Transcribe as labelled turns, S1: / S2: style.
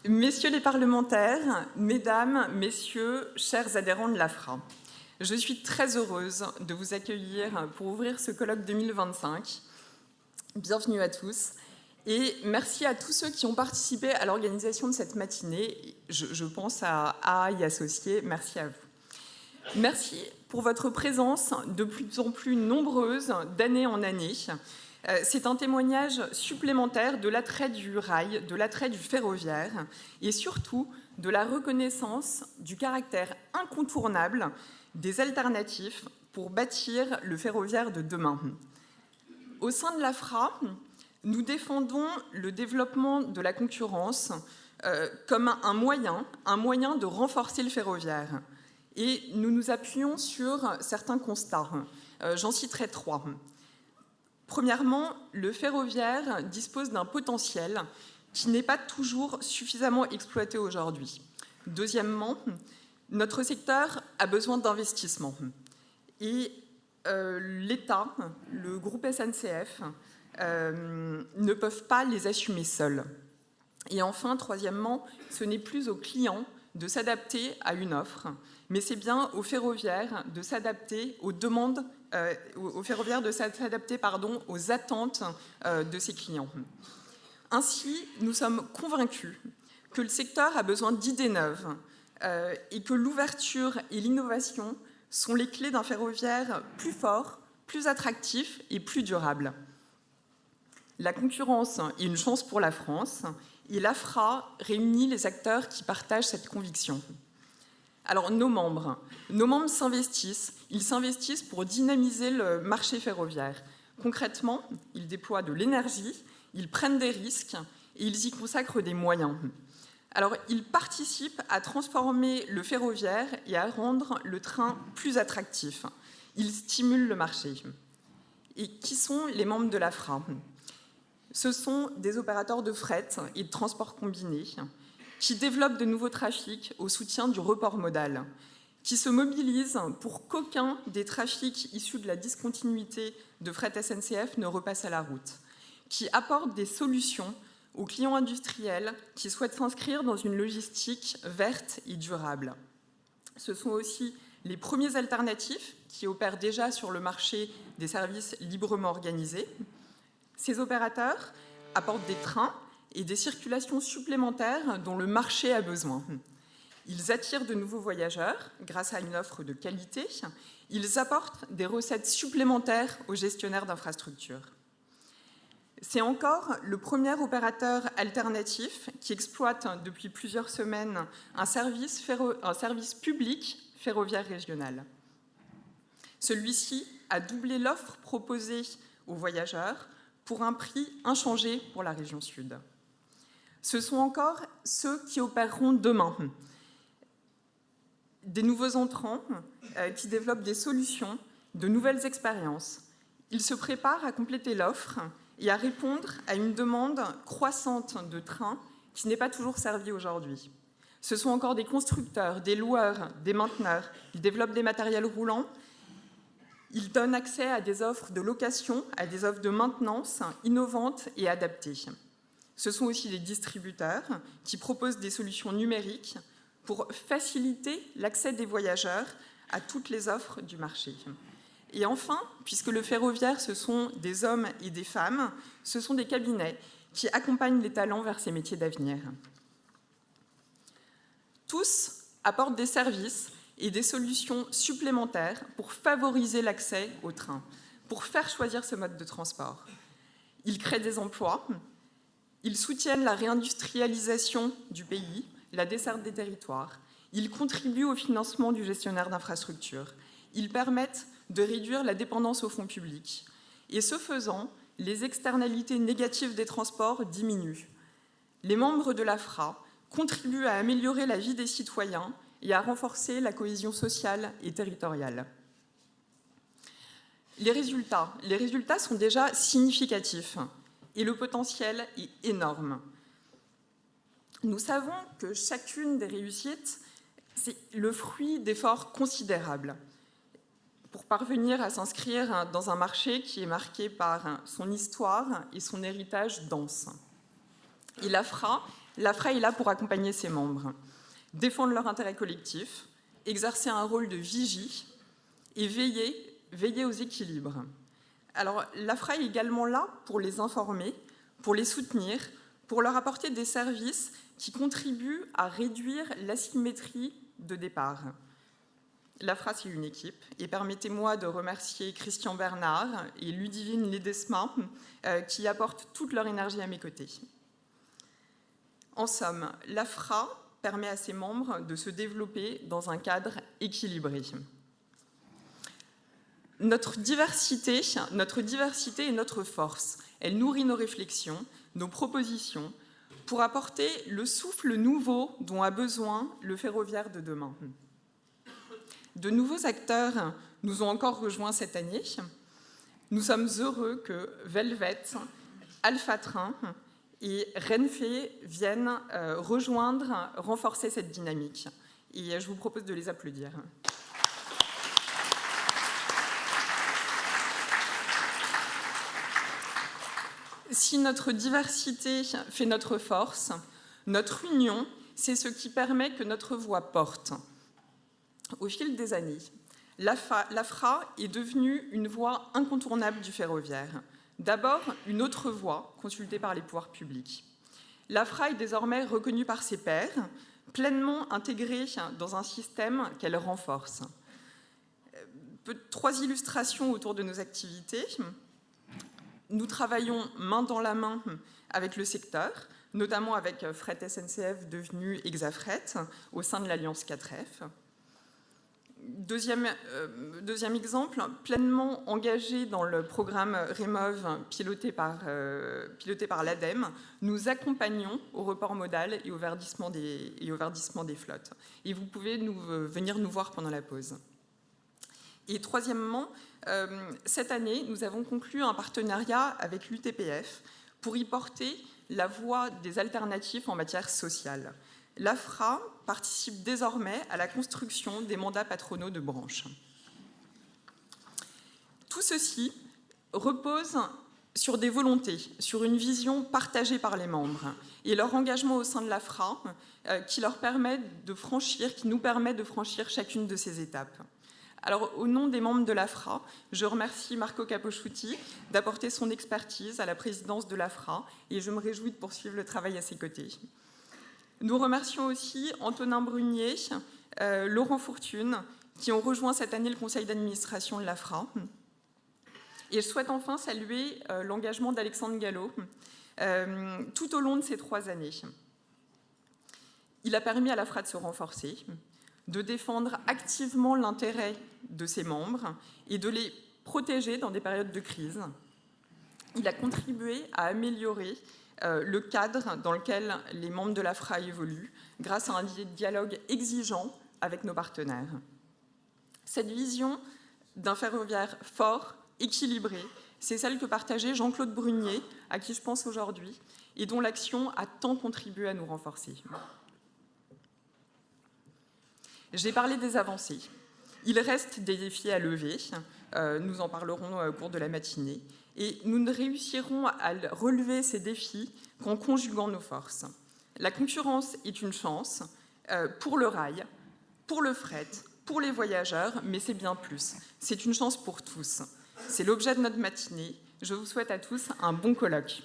S1: Messieurs les parlementaires, mesdames, messieurs, chers adhérents de l'AFRA, je suis très heureuse de vous accueillir pour ouvrir ce colloque 2025. Bienvenue à tous et merci à tous ceux qui ont participé à l'organisation de cette matinée. Je pense à y associer. Merci à vous. Merci pour votre présence de plus en plus nombreuse d'année en année. C'est un témoignage supplémentaire de l'attrait du rail, de l'attrait du ferroviaire et surtout de la reconnaissance du caractère incontournable des alternatives pour bâtir le ferroviaire de demain. Au sein de l'AFRA, nous défendons le développement de la concurrence comme un moyen de renforcer le ferroviaire. Et nous nous appuyons sur certains constats. J'en citerai 3. Premièrement, le ferroviaire dispose d'un potentiel qui n'est pas toujours suffisamment exploité aujourd'hui. Deuxièmement, notre secteur a besoin d'investissements. Et l'État, le groupe SNCF, ne peuvent pas les assumer seuls. Et enfin, troisièmement, ce n'est plus aux clients de s'adapter à une offre, mais c'est bien aux ferroviaires de s'adapter aux demandes, aux attentes de ses clients. Ainsi, nous sommes convaincus que le secteur a besoin d'idées neuves et que l'ouverture et l'innovation sont les clés d'un ferroviaire plus fort, plus attractif et plus durable. La concurrence est une chance pour la France et l'AFRA réunit les acteurs qui partagent cette conviction. Alors, nos membres s'investissent. Ils s'investissent pour dynamiser le marché ferroviaire. Concrètement, ils déploient de l'énergie, ils prennent des risques et ils y consacrent des moyens. Alors, ils participent à transformer le ferroviaire et à rendre le train plus attractif. Ils stimulent le marché. Et qui sont les membres de l'AFRA ? Ce sont des opérateurs de fret et de transport combiné qui développent de nouveaux trafics au soutien du report modal, qui se mobilisent pour qu'aucun des trafics issus de la discontinuité de fret SNCF ne repasse à la route, qui apportent des solutions aux clients industriels qui souhaitent s'inscrire dans une logistique verte et durable. Ce sont aussi les premiers alternatifs qui opèrent déjà sur le marché des services librement organisés. Ces opérateurs apportent des trains et des circulations supplémentaires dont le marché a besoin. Ils attirent de nouveaux voyageurs grâce à une offre de qualité. Ils apportent des recettes supplémentaires aux gestionnaires d'infrastructures. C'est encore le premier opérateur alternatif qui exploite depuis plusieurs semaines un service public ferroviaire régional. Celui-ci a doublé l'offre proposée aux voyageurs pour un prix inchangé pour la région Sud. Ce sont encore ceux qui opéreront demain, des nouveaux entrants qui développent des solutions, de nouvelles expériences. Ils se préparent à compléter l'offre et à répondre à une demande croissante de trains qui n'est pas toujours servie aujourd'hui. Ce sont encore des constructeurs, des loueurs, des mainteneurs. Ils développent des matériels roulants. Ils donnent accès à des offres de location, à des offres de maintenance innovantes et adaptées. Ce sont aussi des distributeurs qui proposent des solutions numériques pour faciliter l'accès des voyageurs à toutes les offres du marché. Et enfin, puisque le ferroviaire, ce sont des hommes et des femmes, ce sont des cabinets qui accompagnent les talents vers ces métiers d'avenir. Tous apportent des services et des solutions supplémentaires pour favoriser l'accès au train, pour faire choisir ce mode de transport. Ils créent des emplois, ils soutiennent la réindustrialisation du pays, la desserte des territoires, ils contribuent au financement du gestionnaire d'infrastructures, ils permettent de réduire la dépendance aux fonds publics. Et ce faisant, les externalités négatives des transports diminuent. Les membres de l'AFRA contribuent à améliorer la vie des citoyens et à renforcer la cohésion sociale et territoriale. Les résultats sont déjà significatifs et le potentiel est énorme. Nous savons que chacune des réussites, c'est le fruit d'efforts considérables pour parvenir à s'inscrire dans un marché qui est marqué par son histoire et son héritage dense. Et l'AFRA l'AFRA est là pour accompagner ses membres, défendre leur intérêt collectif, exercer un rôle de vigie et veiller aux équilibres. Alors, l'AFRA est également là pour les informer, pour les soutenir, pour leur apporter des services qui contribuent à réduire l'asymétrie de départ. L'AFRA, c'est une équipe, et permettez-moi de remercier Christian Bernard et Ludivine Ledesma qui apportent toute leur énergie à mes côtés. En somme, l'AFRA permet à ses membres de se développer dans un cadre équilibré. Notre diversité est notre force. Elle nourrit nos réflexions, nos propositions, pour apporter le souffle nouveau dont a besoin le ferroviaire de demain. De nouveaux acteurs nous ont encore rejoints cette année. Nous sommes heureux que Velvet, Alpha Train et Renfe viennent renforcer cette dynamique. Et je vous propose de les applaudir. Si notre diversité fait notre force, notre union, c'est ce qui permet que notre voix porte. Au fil des années, l'AFRA est devenue une voix incontournable du ferroviaire. D'abord, une autre voix consultée par les pouvoirs publics. L'AFRA est désormais reconnue par ses pairs, pleinement intégrée dans un système qu'elle renforce. 3 illustrations autour de nos activités. Nous travaillons main dans la main avec le secteur, notamment avec Fret SNCF devenu Exafret au sein de l'Alliance 4F. Deuxième exemple, pleinement engagé dans le programme REMOV piloté par l'ADEME, nous accompagnons au report modal et au verdissement des flottes. Et vous pouvez venir nous voir pendant la pause. Et troisièmement, cette année, nous avons conclu un partenariat avec l'UTPF pour y porter la voix des alternatives en matière sociale. L'AFRA participe désormais à la construction des mandats patronaux de branche. Tout ceci repose sur des volontés, sur une vision partagée par les membres et leur engagement au sein de l'AFRA qui nous permet de franchir chacune de ces étapes. Alors, au nom des membres de l'AFRA, je remercie Marco Capocciuti d'apporter son expertise à la présidence de l'AFRA et je me réjouis de poursuivre le travail à ses côtés. Nous remercions aussi Antonin Brunier, Laurent Fortune, qui ont rejoint cette année le conseil d'administration de l'AFRA. Et je souhaite enfin saluer l'engagement d'Alexandre Gallo tout au long de ces 3 années. Il a permis à l'AFRA de se renforcer, de défendre activement l'intérêt de ses membres et de les protéger dans des périodes de crise. Il a contribué à améliorer le cadre dans lequel les membres de l'AFRA évoluent grâce à un dialogue exigeant avec nos partenaires. Cette vision d'un ferroviaire fort, équilibré, c'est celle que partageait Jean-Claude Brunier, à qui je pense aujourd'hui, et dont l'action a tant contribué à nous renforcer. J'ai parlé des avancées. Il reste des défis à lever, nous en parlerons au cours de la matinée, et nous ne réussirons à relever ces défis qu'en conjuguant nos forces. La concurrence est une chance pour le rail, pour le fret, pour les voyageurs, mais c'est bien plus. C'est une chance pour tous. C'est l'objet de notre matinée. Je vous souhaite à tous un bon colloque.